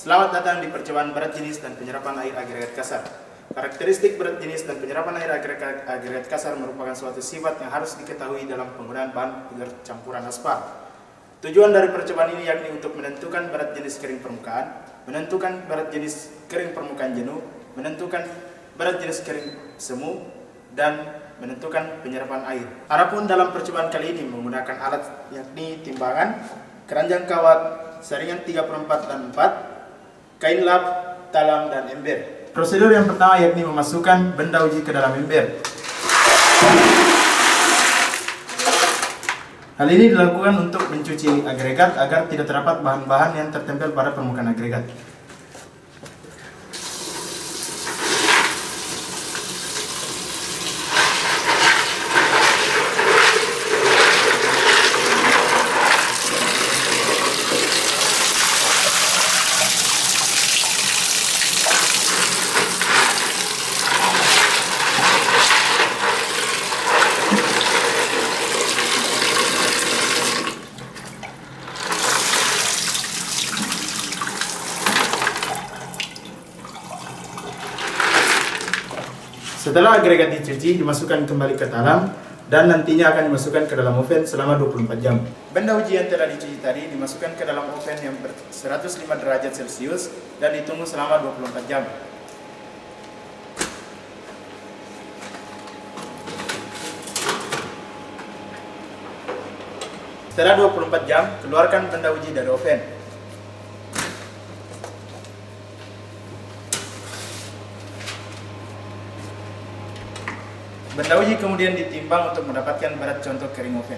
Selamat datang di percobaan berat jenis dan penyerapan air agregat kasar. Karakteristik berat jenis dan penyerapan air agregat kasar merupakan suatu sifat yang harus diketahui dalam penggunaan bahan campuran aspal. Tujuan dari percobaan ini yakni untuk menentukan berat jenis kering permukaan, menentukan berat jenis kering permukaan jenuh, menentukan berat jenis kering semu, dan menentukan penyerapan air. Adapun dalam percobaan kali ini menggunakan alat yakni timbangan, keranjang kawat, saringan 3/4 dan 4, kain lap, talam, dan ember. Prosedur yang pertama yakni memasukkan benda uji ke dalam ember. Hal ini dilakukan untuk mencuci agregat agar tidak terdapat bahan-bahan yang tertempel pada permukaan agregat. Setelah agregat dicuci, dimasukkan kembali ke talam dan nantinya akan dimasukkan ke dalam oven selama 24 jam. Benda uji yang telah dicuci tadi dimasukkan ke dalam oven yang 105 derajat Celcius dan ditunggu selama 24 jam. Setelah 24 jam, keluarkan benda uji dari oven. Benda uji kemudian ditimbang untuk mendapatkan berat contoh kering oven.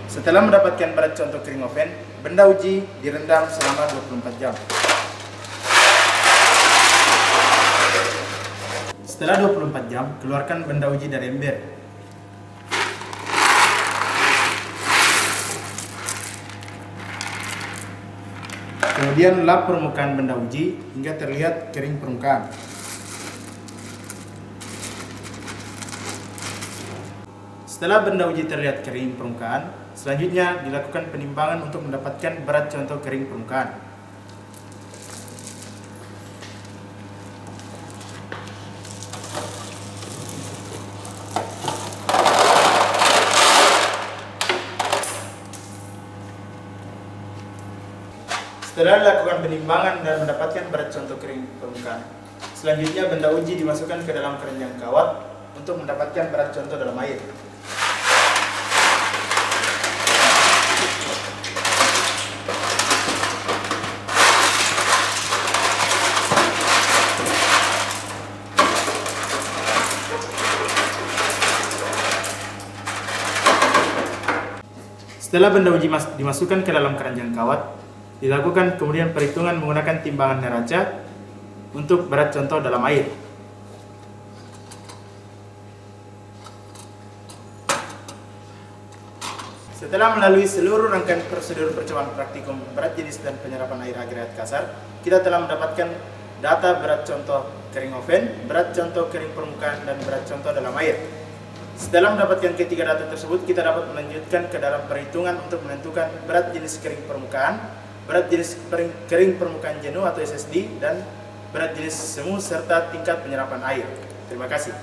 Setelah mendapatkan berat contoh kering oven, benda uji direndam selama 24 jam. Setelah 24 jam, keluarkan benda uji dari ember. Kemudian lap permukaan benda uji hingga terlihat kering permukaan. Setelah benda uji terlihat kering permukaan, selanjutnya dilakukan penimbangan untuk mendapatkan berat contoh kering permukaan. Setelah dilakukan penimbangan dan mendapatkan berat contoh kering permukaan, selanjutnya benda uji dimasukkan ke dalam keranjang kawat untuk mendapatkan berat contoh dalam air. Setelah benda uji dimasukkan ke dalam keranjang kawat, dilakukan kemudian perhitungan menggunakan timbangan neraca untuk berat contoh dalam air. Setelah melalui seluruh rangkaian prosedur percobaan praktikum berat jenis dan penyerapan air agregat kasar, kita telah mendapatkan data berat contoh kering oven, berat contoh kering permukaan, dan berat contoh dalam air. Setelah mendapatkan ketiga data tersebut, kita dapat melanjutkan ke dalam perhitungan untuk menentukan berat jenis kering permukaan, berat jenis kering permukaan jenuh atau SSD, dan berat jenis semu serta tingkat penyerapan air. Terima kasih.